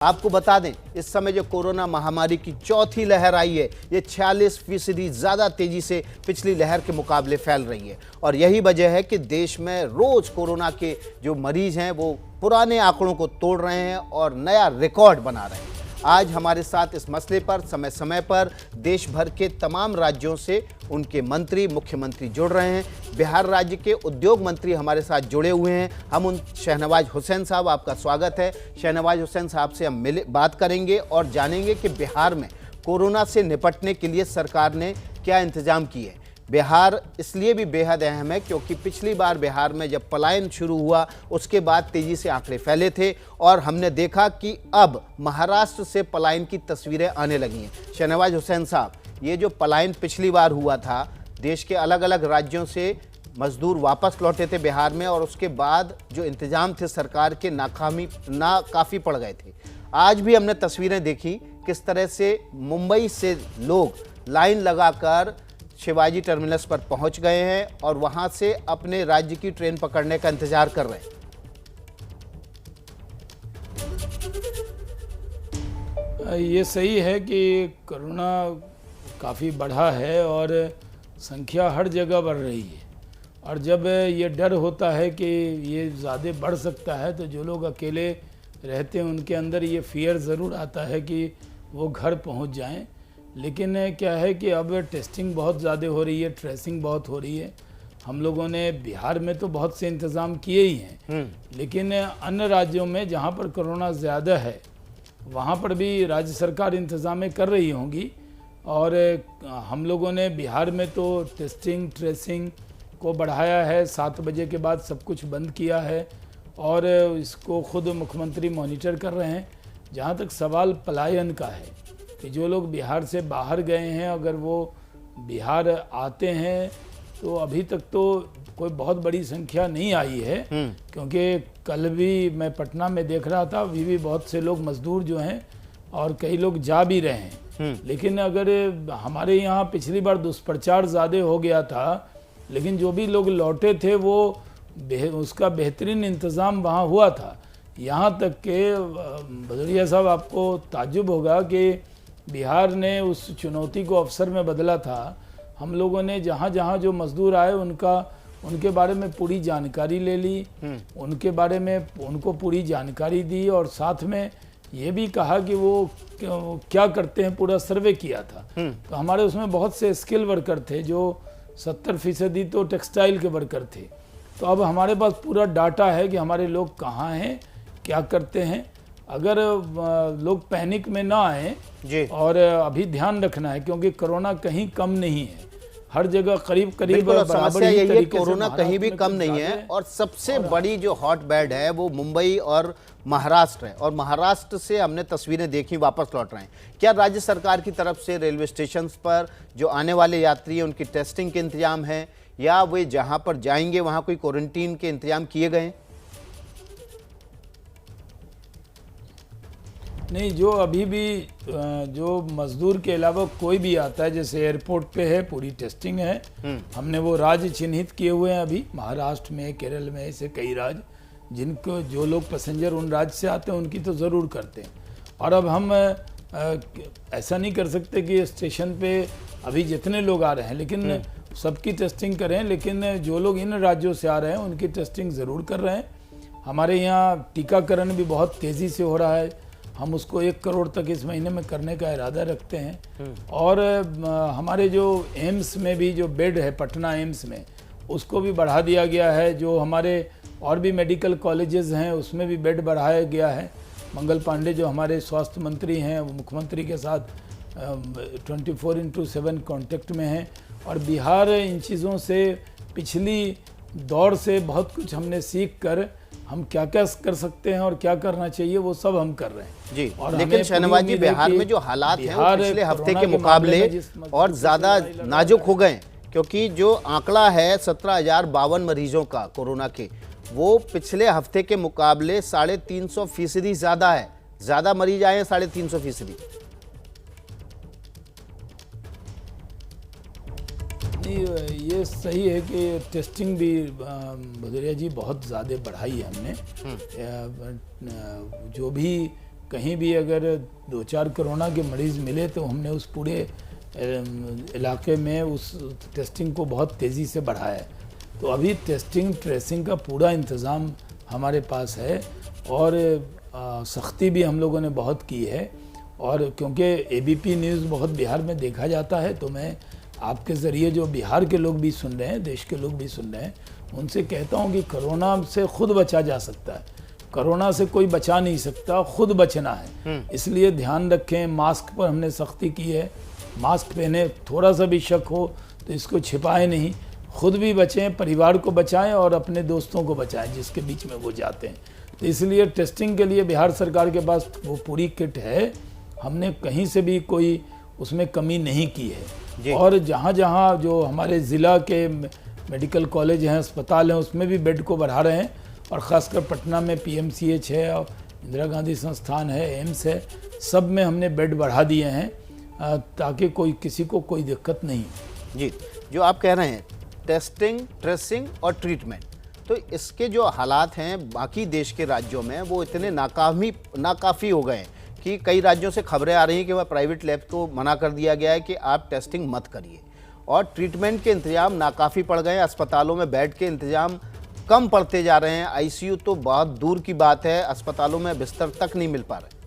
आपको बता दें, इस समय जो कोरोना महामारी की चौथी लहर आई है, ये 46% ज़्यादा तेजी से पिछली लहर के मुकाबले फैल रही है। और यही वजह है कि देश में रोज कोरोना के जो मरीज हैं वो पुराने आंकड़ों को तोड़ रहे हैं और नया रिकॉर्ड बना रहे हैं। आज हमारे साथ इस मसले पर समय समय पर देश भर के तमाम राज्यों से उनके मंत्री, मुख्यमंत्री जुड़ रहे हैं। बिहार राज्य के उद्योग मंत्री हमारे साथ जुड़े हुए हैं। हम उन शहनवाज हुसैन साहब, आपका स्वागत है। शहनवाज हुसैन साहब से हम बात करेंगे और जानेंगे कि बिहार में कोरोना से निपटने के लिए सरकार ने क्या इंतजाम किए। बिहार इसलिए भी बेहद अहम है क्योंकि पिछली बार बिहार में जब पलायन शुरू हुआ उसके बाद तेजी से आंकड़े फैले थे और हमने देखा कि अब महाराष्ट्र से पलायन की तस्वीरें आने लगी हैं। शहनवाज हुसैन साहब, ये जो पलायन पिछली बार हुआ था, देश के अलग अलग राज्यों से मजदूर वापस लौटे थे बिहार में और उसके बाद जो इंतजाम थे सरकार के नाकाफ़ी पड़ गए थे। आज भी हमने तस्वीरें देखी किस तरह से मुंबई से लोग लाइन लगाकर शिवाजी टर्मिनस पर पहुंच गए हैं और वहां से अपने राज्य की ट्रेन पकड़ने का इंतजार कर रहे हैं। ये सही है कि कोरोना काफ़ी बढ़ा है और संख्या हर जगह बढ़ रही है और जब ये डर होता है कि ये ज़्यादा बढ़ सकता है तो जो लोग अकेले रहते हैं उनके अंदर ये फियर ज़रूर आता है कि वो घर पहुंच जाएं। लेकिन क्या है कि अब टेस्टिंग बहुत ज़्यादा हो रही है, ट्रेसिंग बहुत हो रही है। हम लोगों ने बिहार में तो बहुत से इंतज़ाम किए ही हैं, लेकिन अन्य राज्यों में जहाँ पर कोरोना ज़्यादा है वहाँ पर भी राज्य सरकार इंतज़ाम कर रही होंगी। और हम लोगों ने बिहार में तो टेस्टिंग ट्रेसिंग को बढ़ाया है, 7 बजे के बाद सब कुछ बंद किया है और इसको खुद मुख्यमंत्री मॉनिटर कर रहे हैं। जहाँ तक सवाल पलायन का है कि जो लोग बिहार से बाहर गए हैं अगर वो बिहार आते हैं तो अभी तक तो कोई बहुत बड़ी संख्या नहीं आई है, क्योंकि कल भी मैं पटना में देख रहा था, अभी भी बहुत से लोग मजदूर जो हैं और कई लोग जा भी रहे हैं। लेकिन अगर हमारे यहाँ पिछली बार दुष्प्रचार ज़्यादा हो गया था, लेकिन जो भी लोग लौटे थे वो उसका बेहतरीन इंतज़ाम वहाँ हुआ था। यहाँ तक के भदौरिया साहब, आपको ताज्जुब होगा कि बिहार ने उस चुनौती को अवसर में बदला था। हम लोगों ने जहाँ जहाँ जो मजदूर आए उनके बारे में पूरी जानकारी ले ली, उनके बारे में उनको पूरी जानकारी दी और साथ में ये भी कहा कि वो क्या करते हैं, पूरा सर्वे किया था। तो हमारे उसमें बहुत से स्किल वर्कर थे, जो 70% तो टेक्सटाइल के वर्कर थे। तो अब हमारे पास पूरा डाटा है कि हमारे लोग कहाँ हैं, क्या करते हैं। अगर लोग पैनिक में ना आए जी, और अभी ध्यान रखना है क्योंकि कोरोना कहीं कम नहीं है, हर जगह करीब समस्या यही है, कोरोना कहीं भी कम नहीं है। और सबसे बड़ी जो हॉट बेड है वो मुंबई और महाराष्ट्र है और महाराष्ट्र से हमने तस्वीरें देखी, वापस लौट रहे हैं। क्या राज्य सरकार की तरफ से रेलवे स्टेशन पर जो आने वाले यात्री हैं उनकी टेस्टिंग के इंतजाम है या वे जहां पर जाएंगे वहां कोई क्वारंटीन के इंतजाम किए गए हैं? नहीं, जो अभी भी जो मजदूर के अलावा कोई भी आता है, जैसे एयरपोर्ट पे है पूरी टेस्टिंग है। हमने वो राज्य चिन्हित किए हुए हैं अभी, महाराष्ट्र में, केरल में, ऐसे कई राज्य जिनको जो लोग पैसेंजर उन राज्य से आते हैं उनकी तो ज़रूर करते हैं। और अब हम ऐसा नहीं कर सकते कि स्टेशन पे अभी जितने लोग आ रहे हैं लेकिन सबकी टेस्टिंग करें, लेकिन जो लोग इन राज्यों से आ रहे हैं उनकी टेस्टिंग ज़रूर कर रहे हैं। हमारे यहाँ टीकाकरण भी बहुत तेज़ी से हो रहा है, हम उसको 1 करोड़ तक इस महीने में करने का इरादा रखते हैं। और हमारे जो एम्स में भी जो बेड है, पटना एम्स में, उसको भी बढ़ा दिया गया है। जो हमारे और भी मेडिकल कॉलेजेस हैं उसमें भी बेड बढ़ाया गया है। मंगल पांडे जो हमारे स्वास्थ्य मंत्री हैं वो मुख्यमंत्री के साथ 24/7 कांटेक्ट में हैं और बिहार इन चीज़ों से पिछली दौर से बहुत कुछ हमने सीख कर हम क्या क्या कर सकते हैं और क्या करना चाहिए वो सब हम कर रहे हैं जी। और लेकिन शहनवाज जी, बिहार में जो हालात हैं वो पिछले हफ्ते के मुकाबले और ज़्यादा नाजुक हो गए, क्योंकि जो आंकड़ा है 17,052 मरीजों का कोरोना के, वो पिछले हफ्ते के मुकाबले 350% ज़्यादा है। ज़्यादा मरीज आए हैं 350%। ये सही है कि टेस्टिंग भी भदौरिया जी बहुत ज़्यादा बढ़ाई है हमने। जो भी कहीं भी अगर 2-4 कोरोना के मरीज़ मिले तो हमने उस पूरे इलाके में उस टेस्टिंग को बहुत तेज़ी से बढ़ाया है। तो अभी टेस्टिंग ट्रेसिंग का पूरा इंतज़ाम हमारे पास है और सख्ती भी हम लोगों ने बहुत की है। और क्योंकि एबीपी न्यूज़ बहुत बिहार में देखा जाता है, तो मैं आपके ज़रिए जो बिहार के लोग भी सुन रहे हैं, देश के लोग भी सुन रहे हैं, उनसे कहता हूं कि कोरोना से खुद बचा जा सकता है। कोरोना से कोई बचा नहीं सकता, खुद बचना है। इसलिए ध्यान रखें, मास्क पर हमने सख्ती की है, मास्क पहने, थोड़ा सा भी शक हो तो इसको छिपाएं नहीं, खुद भी बचें, परिवार को बचाएं और अपने दोस्तों को बचाएं जिसके बीच में वो जाते हैं। तो इसलिए टेस्टिंग के लिए बिहार सरकार के पास वो पूरी किट है, हमने कहीं से भी कोई उसमें कमी नहीं की है। और जहाँ जहाँ जो हमारे ज़िला के मेडिकल कॉलेज हैं, अस्पताल हैं, उसमें भी बेड को बढ़ा रहे हैं। और ख़ासकर पटना में पीएमसीएच है और इंदिरा गांधी संस्थान है, एम्स है, सब में हमने बेड बढ़ा दिए हैं ताकि किसी को कोई दिक्कत नहीं हो। जी, जो आप कह रहे हैं टेस्टिंग, ट्रेसिंग और ट्रीटमेंट, तो इसके जो हालात हैं बाकी देश के राज्यों में वो इतने नाकाफ़ी हो गए हैं कि कई राज्यों से खबरें आ रही हैं कि वह प्राइवेट लैब को मना कर दिया गया है कि आप टेस्टिंग मत करिए। और ट्रीटमेंट के इंतजाम नाकाफ़ी पड़ गए हैं, अस्पतालों में बेड के इंतजाम कम पड़ते जा रहे हैं, आईसीयू तो बहुत दूर की बात है, अस्पतालों में बिस्तर तक नहीं मिल पा रहे।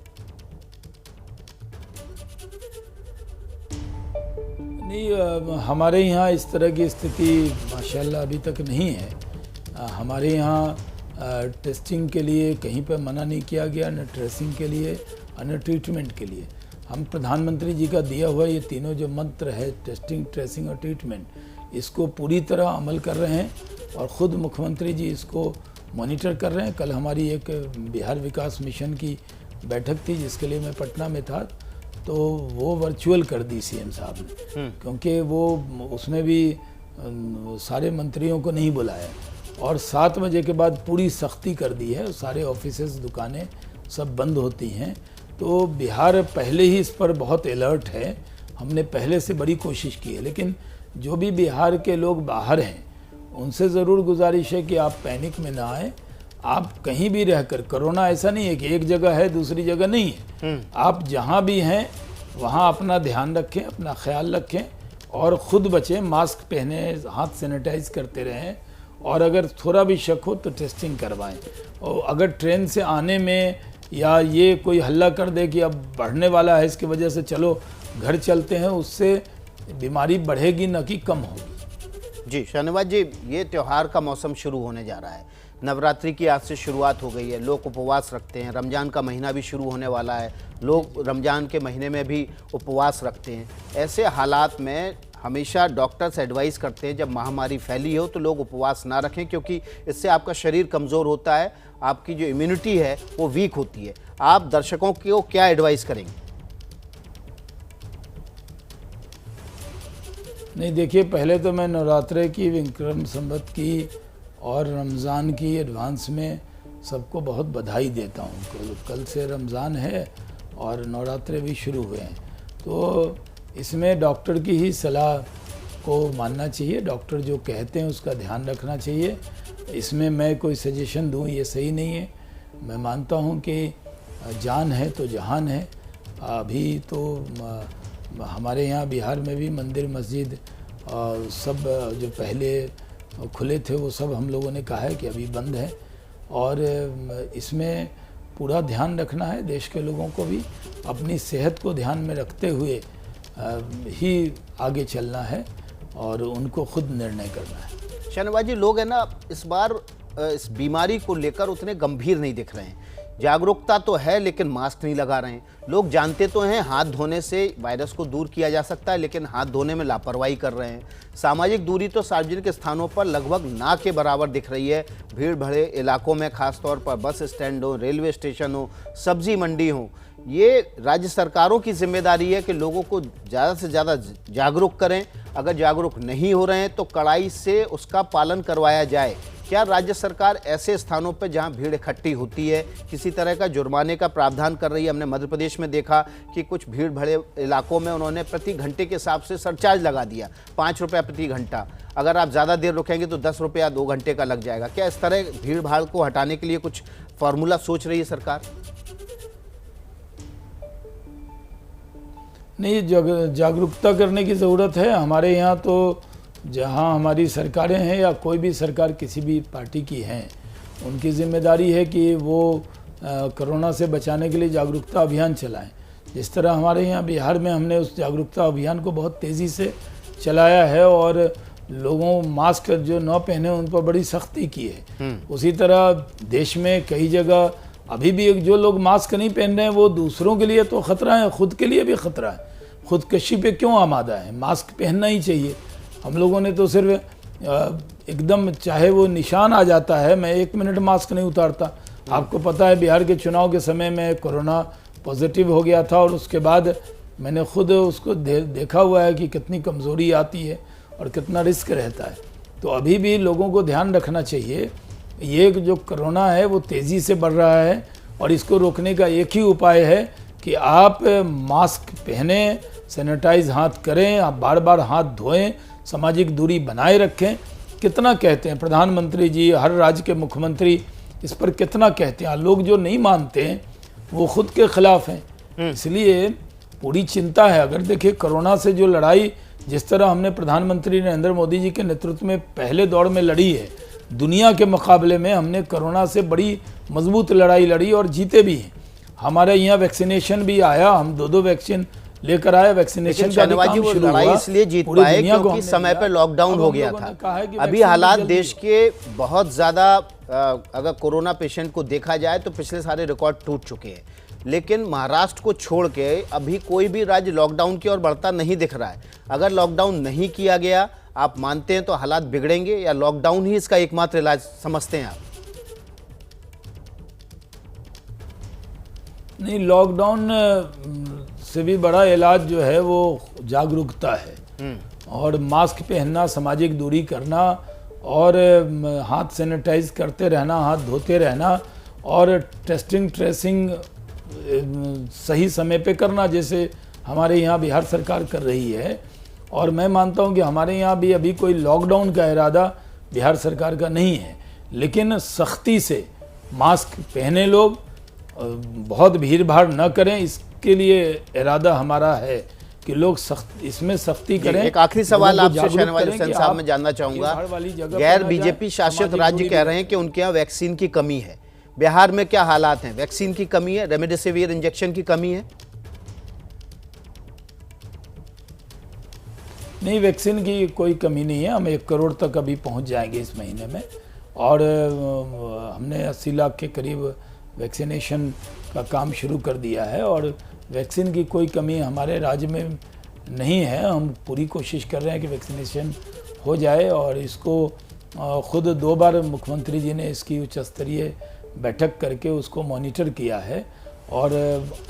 नहीं, हमारे यहाँ इस तरह की स्थिति माशाल्लाह अभी तक नहीं है। हमारे यहाँ टेस्टिंग के लिए कहीं पर मना नहीं किया गया, न ट्रेसिंग के लिए न ट्रीटमेंट के लिए। हम प्रधानमंत्री जी का दिया हुआ ये तीनों जो मंत्र है, टेस्टिंग, ट्रेसिंग और ट्रीटमेंट, इसको पूरी तरह अमल कर रहे हैं और ख़ुद मुख्यमंत्री जी इसको मॉनिटर कर रहे हैं। कल हमारी एक बिहार विकास मिशन की बैठक थी जिसके लिए मैं पटना में था, तो वो वर्चुअल कर दी सीएम साहब ने, क्योंकि वो उसमें भी सारे मंत्रियों को नहीं बुलाया और 7 बजे के बाद पूरी सख्ती कर दी है, सारे ऑफिसेज, दुकानें सब बंद होती हैं। तो बिहार पहले ही इस पर बहुत अलर्ट है, हमने पहले से बड़ी कोशिश की है। लेकिन जो भी बिहार के लोग बाहर हैं उनसे ज़रूर गुजारिश है कि आप पैनिक में ना आए। आप कहीं भी रहकर, कोरोना ऐसा नहीं है कि एक जगह है दूसरी जगह नहीं है, आप जहाँ भी हैं वहाँ अपना ध्यान रखें, अपना ख्याल रखें और ख़ुद बचें, मास्क पहने, हाथ सैनिटाइज करते रहें और अगर थोड़ा भी शक हो तो टेस्टिंग करवाएं। और अगर ट्रेन से आने में या ये कोई हल्ला कर दे कि अब बढ़ने वाला है इसकी वजह से चलो घर चलते हैं, उससे बीमारी बढ़ेगी न कि कम होगी। जी शाहनवाज जी, ये त्यौहार का मौसम शुरू होने जा रहा है, नवरात्रि की आज से शुरुआत हो गई है, लोग उपवास रखते हैं, रमज़ान का महीना भी शुरू होने वाला है, लोग रमज़ान के महीने में भी उपवास रखते हैं। ऐसे हालात में हमेशा डॉक्टर्स एडवाइस करते हैं जब महामारी फैली हो तो लोग उपवास ना रखें, क्योंकि इससे आपका शरीर कमज़ोर होता है, आपकी जो इम्यूनिटी है वो वीक होती है। आप दर्शकों को क्या एडवाइस करेंगे? नहीं, देखिए, पहले तो मैं नवरात्रे की, विक्रम संवत की और रमज़ान की एडवांस में सबको बहुत बधाई देता हूँ। कल से रमज़ान है और नवरात्रे भी शुरू हुए हैं, तो इसमें डॉक्टर की ही सलाह को मानना चाहिए, डॉक्टर जो कहते हैं उसका ध्यान रखना चाहिए। इसमें मैं कोई सजेशन दूँ ये सही नहीं है। मैं मानता हूँ कि जान है तो जहान है। अभी तो हमारे यहाँ बिहार में भी मंदिर, मस्जिद सब जो पहले खुले थे वो सब हम लोगों ने कहा है कि अभी बंद है और इसमें पूरा ध्यान रखना है। देश के लोगों को भी अपनी सेहत को ध्यान में रखते हुए ही आगे चलना है और उनको खुद निर्णय करना है। शाहनवाज जी, लोग है ना इस बार इस बीमारी को लेकर उतने गंभीर नहीं दिख रहे हैं। जागरूकता तो है लेकिन मास्क नहीं लगा रहे हैं। लोग जानते तो हैं हाथ धोने से वायरस को दूर किया जा सकता है, लेकिन हाथ धोने में लापरवाही कर रहे हैं। सामाजिक दूरी तो सार्वजनिक स्थानों पर लगभग ना के बराबर दिख रही है। भीड़ भरे इलाकों में, खासतौर पर बस स्टैंड हो, रेलवे स्टेशन हो, सब्जी मंडी हो, ये राज्य सरकारों की जिम्मेदारी है कि लोगों को ज़्यादा से ज़्यादा जागरूक करें। अगर जागरूक नहीं हो रहे हैं तो कड़ाई से उसका पालन करवाया जाए। क्या राज्य सरकार ऐसे स्थानों पर जहां भीड़ इकट्ठी होती है किसी तरह का जुर्माने का प्रावधान कर रही है? हमने मध्य प्रदेश में देखा कि कुछ भीड़ भरे इलाकों में उन्होंने प्रति घंटे के हिसाब से सरचार्ज लगा दिया, 5 रुपया प्रति घंटा। अगर आप ज़्यादा देर रुकेंगे तो 10 रुपया 2 घंटे का लग जाएगा। क्या इस तरह भीड़ भाड़ को हटाने के लिए कुछ फार्मूला सोच रही है सरकार? नहीं, जागरूकता करने की ज़रूरत है। हमारे यहाँ तो जहाँ हमारी सरकारें हैं या कोई भी सरकार किसी भी पार्टी की हैं, उनकी जिम्मेदारी है कि वो कोरोना से बचाने के लिए जागरूकता अभियान चलाएं। जिस तरह हमारे यहाँ बिहार में हमने उस जागरूकता अभियान को बहुत तेज़ी से चलाया है और लोगों मास्क जो न पहने उन पर बड़ी सख्ती की है। उसी तरह देश में कई जगह अभी भी जो लोग मास्क नहीं पहन रहे हैं वो दूसरों के लिए तो खतरा है, खुद के लिए भी खतरा है। खुदकशी पे क्यों आमादा है? मास्क पहनना ही चाहिए। हम लोगों ने तो सिर्फ एकदम चाहे वो निशान आ जाता है, मैं 1 मिनट मास्क नहीं उतारता। आपको पता है बिहार के चुनाव के समय में कोरोना पॉजिटिव हो गया था और उसके बाद मैंने खुद उसको देखा हुआ है कि कितनी कमज़ोरी आती है और कितना रिस्क रहता है। तो अभी भी लोगों को ध्यान रखना चाहिए, ये जो कोरोना है वो तेज़ी से बढ़ रहा है और इसको रोकने का एक ही उपाय है कि आप मास्क पहने, सैनिटाइज हाथ करें, आप बार बार हाथ धोएं, सामाजिक दूरी बनाए रखें। कितना कहते हैं प्रधानमंत्री जी, हर राज्य के मुख्यमंत्री इस पर कितना कहते हैं। लोग जो नहीं मानते हैं वो खुद के खिलाफ हैं। इसलिए पूरी चिंता है। अगर देखिए कोरोना से जो लड़ाई जिस तरह हमने प्रधानमंत्री नरेंद्र मोदी जी के नेतृत्व में पहले दौर में लड़ी है, दुनिया के मुकाबले में हमने कोरोना से बड़ी मजबूत लड़ाई लड़ी और जीते भी हैं। हमारे यहाँ वैक्सीनेशन भी आया, हम 2 वैक्सीन लेकर आए। वैक्सीनेशन का काम शुरू हुआ, इसलिए जीत पाए क्योंकि समय पर लॉकडाउन हो गया था। अभी हालात देश के बहुत ज्यादा, अगर कोरोना पेशेंट को देखा जाए तो पिछले सारे रिकॉर्ड टूट चुके हैं, लेकिन महाराष्ट्र को छोड़ के अभी कोई भी राज्य लॉकडाउन की ओर बढ़ता नहीं दिख रहा है। अगर लॉकडाउन नहीं किया गया, आप मानते हैं तो हालात बिगड़ेंगे या लॉकडाउन ही इसका एकमात्र इलाज समझते हैं आप? नहीं, लॉकडाउन से भी बड़ा इलाज जो है वो जागरूकता है और मास्क पहनना, सामाजिक दूरी करना और हाथ सैनिटाइज करते रहना, हाथ धोते रहना और टेस्टिंग ट्रेसिंग सही समय पे करना, जैसे हमारे यहाँ बिहार सरकार कर रही है। और मैं मानता हूँ कि हमारे यहाँ भी अभी कोई लॉकडाउन का इरादा बिहार सरकार का नहीं है, लेकिन सख्ती से मास्क पहने लोग, बहुत भीड़ भाड़ न करें, इसके लिए इरादा हमारा है कि लोग इसमें सख्ती करें। एक आखिरी सवाल आपसे शहनवाज हुसैन साहब मैं जानना चाहूंगा, गैर बीजेपी शासित राज्य कह रहे हैं कि उनके यहाँ वैक्सीन की कमी है। बिहार में क्या हालात हैं? वैक्सीन की कमी है, रेमडेसिविर इंजेक्शन की कमी है? नहीं, वैक्सीन की कोई कमी नहीं है। हम 1 करोड़ तक अभी पहुंच जाएंगे इस महीने में और हमने 80 लाख के करीब वैक्सीनेशन का काम शुरू कर दिया है और वैक्सीन की कोई कमी हमारे राज्य में नहीं है। हम पूरी कोशिश कर रहे हैं कि वैक्सीनेशन हो जाए और इसको खुद 2 बार मुख्यमंत्री जी ने इसकी उच्च स्तरीय बैठक करके उसको मॉनिटर किया है। और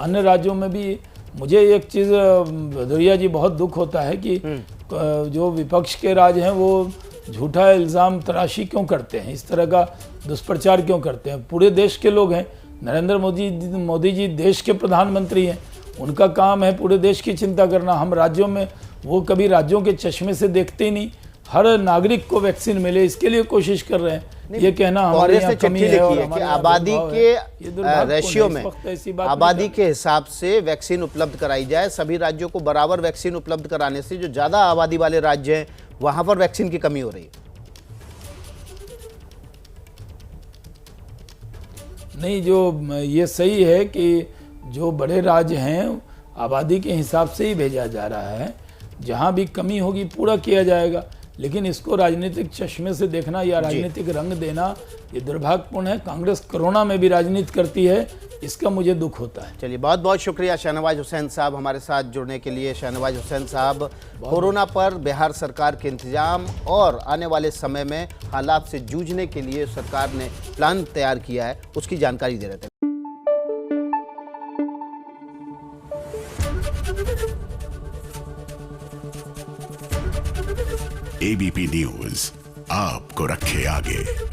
अन्य राज्यों में भी मुझे एक चीज़ भदौरिया जी बहुत दुख होता है कि जो विपक्ष के राज्य हैं वो झूठा इल्ज़ाम तराशी क्यों करते हैं, इस तरह का दुष्प्रचार क्यों करते हैं। पूरे देश के लोग हैं, नरेंद्र मोदी जी देश के प्रधानमंत्री हैं, उनका काम है पूरे देश की चिंता करना। हम राज्यों में वो कभी राज्यों के चश्मे से देखते ही नहीं, हर नागरिक को वैक्सीन मिले इसके लिए कोशिश कर रहे हैं। ये कहना हमारे यहाँ कमी है और हमारे आबादी के रेशियो में, आबादी के हिसाब से वैक्सीन उपलब्ध कराई जाए। सभी राज्यों को बराबर वैक्सीन उपलब्ध कराने से जो ज्यादा आबादी वाले राज्य हैं वहां पर वैक्सीन की कमी हो रही है। नहीं, जो ये सही है कि जो बड़े राज्य हैं आबादी के हिसाब से ही भेजा जा रहा है। जहां भी कमी होगी पूरा किया जाएगा, लेकिन इसको राजनीतिक चश्मे से देखना या राजनीतिक रंग देना ये दुर्भाग्यपूर्ण है। कांग्रेस कोरोना में भी राजनीति करती है, इसका मुझे दुख होता है। चलिए, बहुत बहुत शुक्रिया शहनवाज हुसैन साहब हमारे साथ जुड़ने के लिए। शहनवाज हुसैन साहब कोरोना पर बिहार सरकार के इंतजाम और आने वाले समय में हालात से जूझने के लिए सरकार ने प्लान तैयार किया है उसकी जानकारी दे रहे थे। एबीपी न्यूज आपको रखे आगे।